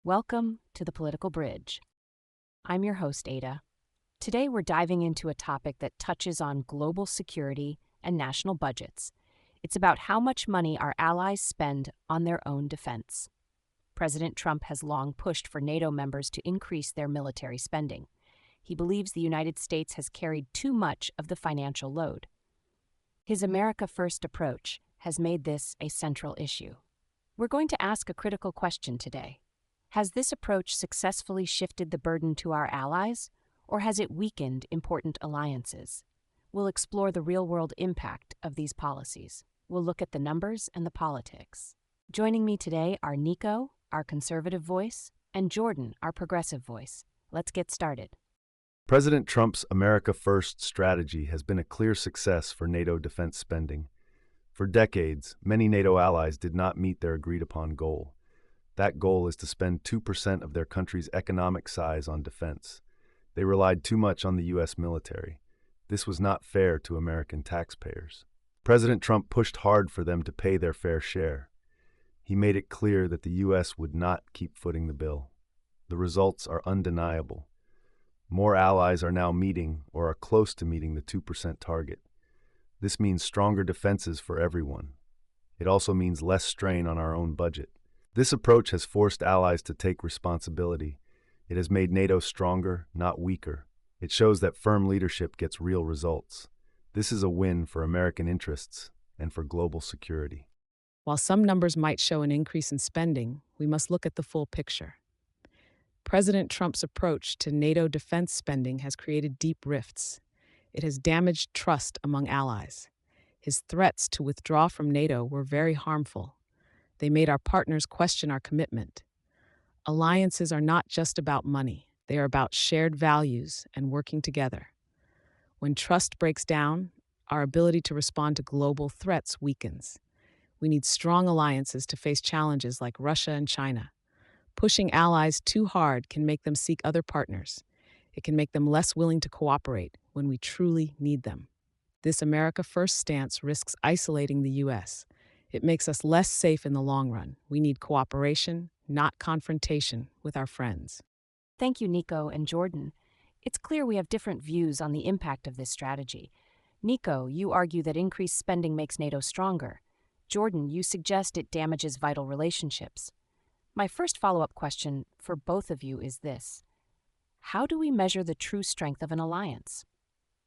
Welcome to the Political Bridge. I'm your host, Ada. Today we're diving into a topic that touches on global security and national budgets. It's about how much money our allies spend on their own defense. President Trump has long pushed for NATO members to increase their military spending. He believes the United States has carried too much of the financial load. His America First approach has made this a central issue. We're going to ask a critical question today. Has this approach successfully shifted the burden to our allies, or has it weakened important alliances? We'll explore the real-world impact of these policies. We'll look at the numbers and the politics. Joining me today are Nico, our conservative voice, and Jordan, our progressive voice. Let's get started. President Trump's America First strategy has been a clear success for NATO defense spending. For decades, many NATO allies did not meet their agreed-upon goal. That goal is to spend 2% of their country's economic size on defense. They relied too much on the U.S. military. This was not fair to American taxpayers. President Trump pushed hard for them to pay their fair share. He made it clear that the U.S. would not keep footing the bill. The results are undeniable. More allies are now meeting or are close to meeting the 2% target. This means stronger defenses for everyone. It also means less strain on our own budget. This approach has forced allies to take responsibility. It has made NATO stronger, not weaker. It shows that firm leadership gets real results. This is a win for American interests and for global security. While some numbers might show an increase in spending, we must look at the full picture. President Trump's approach to NATO defense spending has created deep rifts. It has damaged trust among allies. His threats to withdraw from NATO were very harmful. They made our partners question our commitment. Alliances are not just about money. They are about shared values and working together. When trust breaks down, our ability to respond to global threats weakens. We need strong alliances to face challenges like Russia and China. Pushing allies too hard can make them seek other partners. It can make them less willing to cooperate when we truly need them. This America First stance risks isolating the U.S. It makes us less safe in the long run. We need cooperation, not confrontation, with our friends. Thank you, Nico and Jordan. It's clear we have different views on the impact of this strategy. Nico, you argue that increased spending makes NATO stronger. Jordan, you suggest it damages vital relationships. My first follow-up question for both of you is this. How do we measure the true strength of an alliance?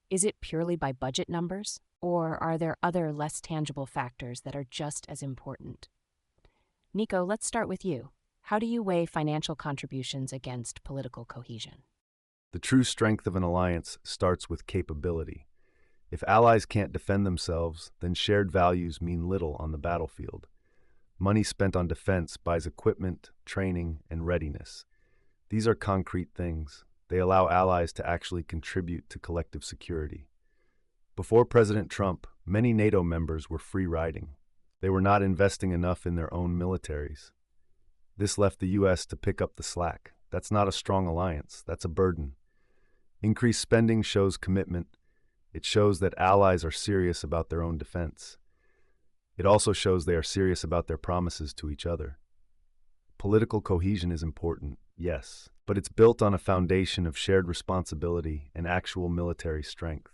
Is it purely by budget numbers, or are there other less tangible factors that are just as important? Nico, let's start with you. How do you weigh financial contributions against political cohesion? The true strength of an alliance starts with capability. If allies can't defend themselves, then shared values mean little on the battlefield. Money spent on defense buys equipment, training, and readiness. These are concrete things. They allow allies to actually contribute to collective security. Before President Trump, many NATO members were free-riding. They were not investing enough in their own militaries. This left the U.S. to pick up the slack. That's not a strong alliance. That's a burden. Increased spending shows commitment. It shows that allies are serious about their own defense. It also shows they are serious about their promises to each other. Political cohesion is important, yes, but it's built on a foundation of shared responsibility and actual military strength.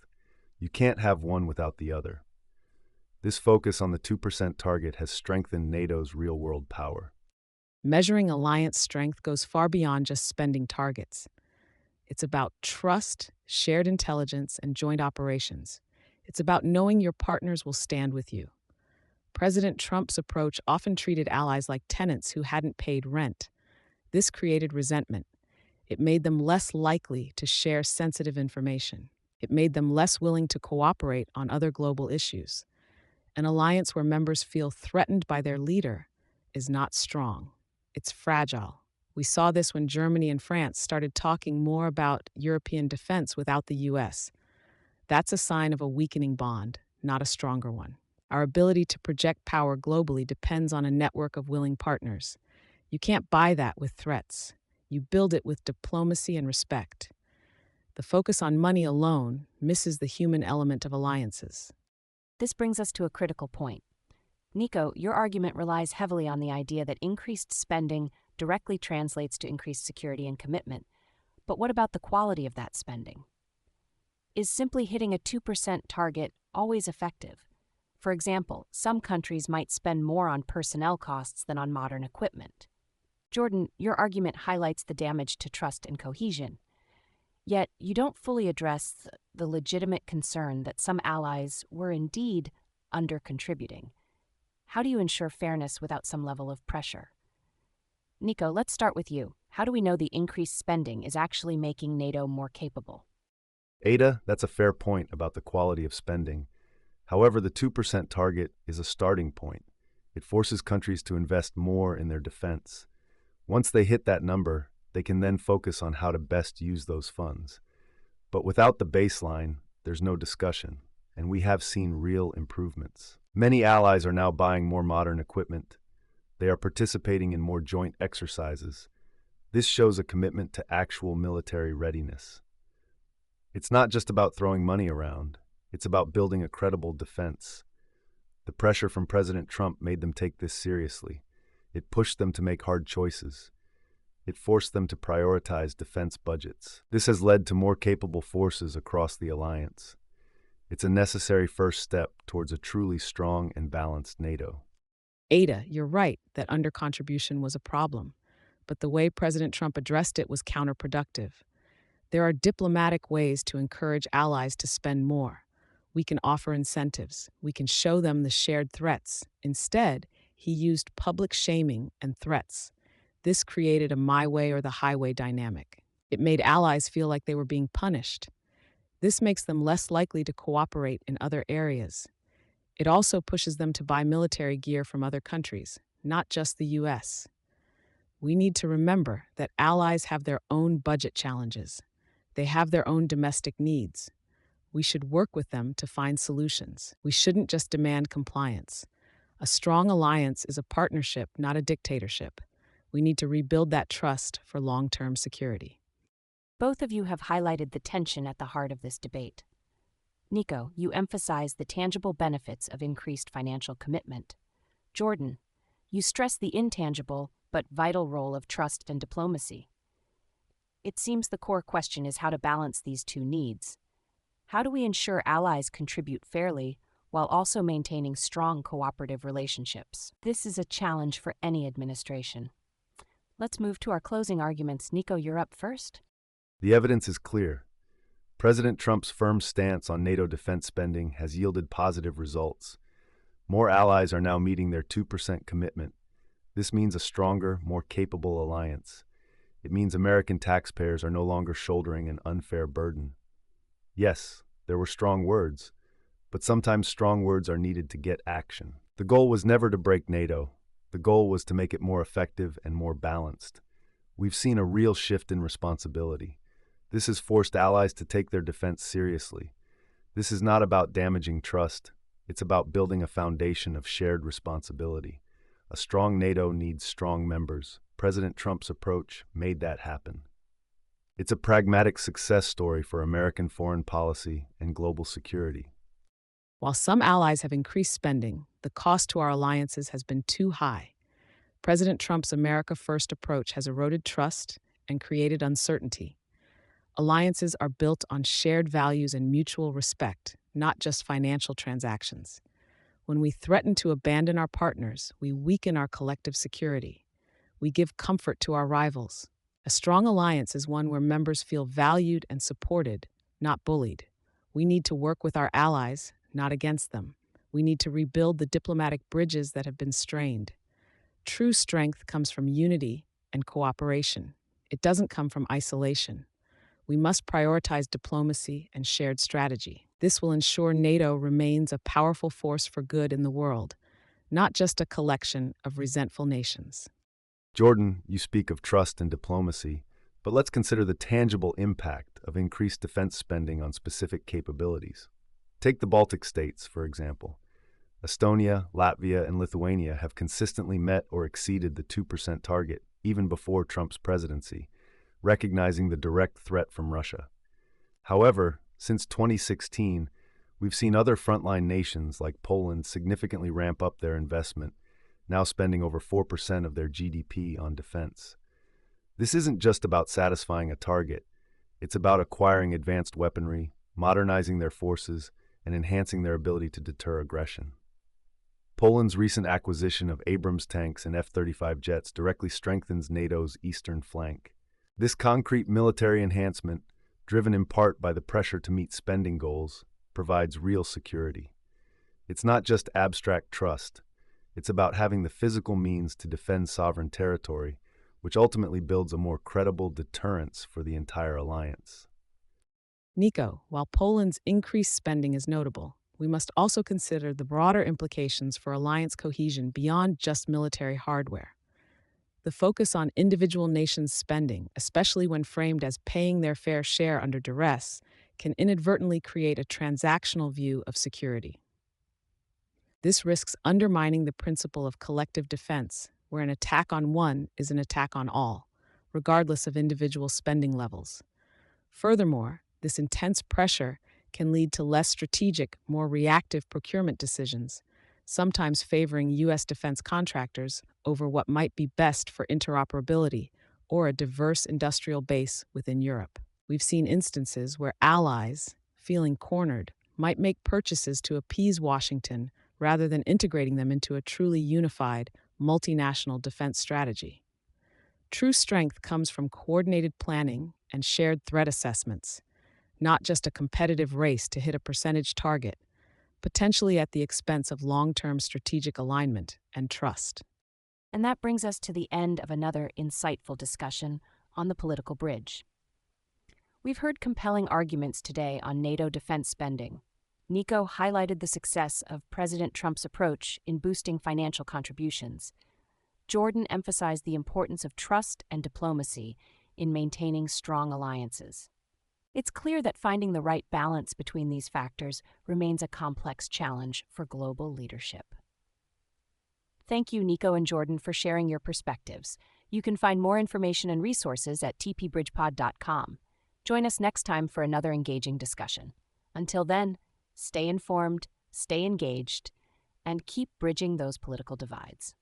You can't have one without the other. This focus on the 2% target has strengthened NATO's real-world power. Measuring alliance strength goes far beyond just spending targets. It's about trust, shared intelligence, and joint operations. It's about knowing your partners will stand with you. President Trump's approach often treated allies like tenants who hadn't paid rent. This created resentment. It made them less likely to share sensitive information. It made them less willing to cooperate on other global issues. An alliance where members feel threatened by their leader is not strong. It's fragile. We saw this when Germany and France started talking more about European defense without the U.S. That's a sign of a weakening bond, not a stronger one. Our ability to project power globally depends on a network of willing partners. You can't buy that with threats. You build it with diplomacy and respect. The focus on money alone misses the human element of alliances. This brings us to a critical point. Nico, your argument relies heavily on the idea that increased spending directly translates to increased security and commitment. But what about the quality of that spending? Is simply hitting a 2% target always effective? For example, some countries might spend more on personnel costs than on modern equipment. Jordan, your argument highlights the damage to trust and cohesion. Yet, you don't fully address the legitimate concern that some allies were indeed under-contributing. How do you ensure fairness without some level of pressure? Nico, let's start with you. How do we know the increased spending is actually making NATO more capable? Ada, that's a fair point about the quality of spending. However, the 2% target is a starting point. It forces countries to invest more in their defense. Once they hit that number, they can then focus on how to best use those funds. But without the baseline, there's no discussion, and we have seen real improvements. Many allies are now buying more modern equipment. They are participating in more joint exercises. This shows a commitment to actual military readiness. It's not just about throwing money around. It's about building a credible defense. The pressure from President Trump made them take this seriously. It pushed them to make hard choices. It forced them to prioritize defense budgets. This has led to more capable forces across the alliance. It's a necessary first step towards a truly strong and balanced NATO. Ada, you're right that undercontribution was a problem, but the way President Trump addressed it was counterproductive. There are diplomatic ways to encourage allies to spend more. We can offer incentives. We can show them the shared threats. Instead, he used public shaming and threats. This created a my way or the highway dynamic. It made allies feel like they were being punished. This makes them less likely to cooperate in other areas. It also pushes them to buy military gear from other countries, not just the US. We need to remember that allies have their own budget challenges. They have their own domestic needs. We should work with them to find solutions. We shouldn't just demand compliance. A strong alliance is a partnership, not a dictatorship. We need to rebuild that trust for long-term security. Both of you have highlighted the tension at the heart of this debate. Nico, you emphasize the tangible benefits of increased financial commitment. Jordan, you stress the intangible but vital role of trust and diplomacy. It seems the core question is how to balance these two needs. How do we ensure allies contribute fairly while also maintaining strong cooperative relationships? This is a challenge for any administration. Let's move to our closing arguments. Nico, you're up first. The evidence is clear. President Trump's firm stance on NATO defense spending has yielded positive results. More allies are now meeting their 2% commitment. This means a stronger, more capable alliance. It means American taxpayers are no longer shouldering an unfair burden. Yes, there were strong words, but sometimes strong words are needed to get action. The goal was never to break NATO. The goal was to make it more effective and more balanced. We've seen a real shift in responsibility. This has forced allies to take their defense seriously. This is not about damaging trust. It's about building a foundation of shared responsibility. A strong NATO needs strong members. President Trump's approach made that happen. It's a pragmatic success story for American foreign policy and global security. While some allies have increased spending, the cost to our alliances has been too high. President Trump's America First approach has eroded trust and created uncertainty. Alliances are built on shared values and mutual respect, not just financial transactions. When we threaten to abandon our partners, we weaken our collective security. We give comfort to our rivals. A strong alliance is one where members feel valued and supported, not bullied. We need to work with our allies, not against them. We need to rebuild the diplomatic bridges that have been strained. True strength comes from unity and cooperation. It doesn't come from isolation. We must prioritize diplomacy and shared strategy. This will ensure NATO remains a powerful force for good in the world, not just a collection of resentful nations. Jordan, you speak of trust and diplomacy, but let's consider the tangible impact of increased defense spending on specific capabilities. Take the Baltic states, for example. Estonia, Latvia, and Lithuania have consistently met or exceeded the 2% target, even before Trump's presidency, recognizing the direct threat from Russia. However, since 2016, we've seen other frontline nations like Poland significantly ramp up their investment. now spending over 4% of their GDP on defense. This isn't just about satisfying a target. It's about acquiring advanced weaponry, modernizing their forces, and enhancing their ability to deter aggression. Poland's recent acquisition of Abrams tanks and F-35 jets directly strengthens NATO's eastern flank. This concrete military enhancement, driven in part by the pressure to meet spending goals, provides real security. It's not just abstract trust. It's about having the physical means to defend sovereign territory, which ultimately builds a more credible deterrence for the entire alliance. Nico, while Poland's increased spending is notable, we must also consider the broader implications for alliance cohesion beyond just military hardware. The focus on individual nations' spending, especially when framed as paying their fair share under duress, can inadvertently create a transactional view of security. This risks undermining the principle of collective defense, where an attack on one is an attack on all, regardless of individual spending levels. Furthermore, this intense pressure can lead to less strategic, more reactive procurement decisions, sometimes favoring U.S. defense contractors over what might be best for interoperability or a diverse industrial base within Europe. We've seen instances where allies, feeling cornered, might make purchases to appease Washington rather than integrating them into a truly unified, multinational defense strategy. True strength comes from coordinated planning and shared threat assessments, not just a competitive race to hit a percentage target, potentially at the expense of long-term strategic alignment and trust. And that brings us to the end of another insightful discussion on the political bridge. We've heard compelling arguments today on NATO defense spending. Nico highlighted the success of President Trump's approach in boosting financial contributions. Jordan emphasized the importance of trust and diplomacy in maintaining strong alliances. It's clear that finding the right balance between these factors remains a complex challenge for global leadership. Thank you, Nico and Jordan, for sharing your perspectives. You can find more information and resources at tpbridgepod.com. Join us next time for another engaging discussion. Until then, stay informed, stay engaged, and keep bridging those political divides.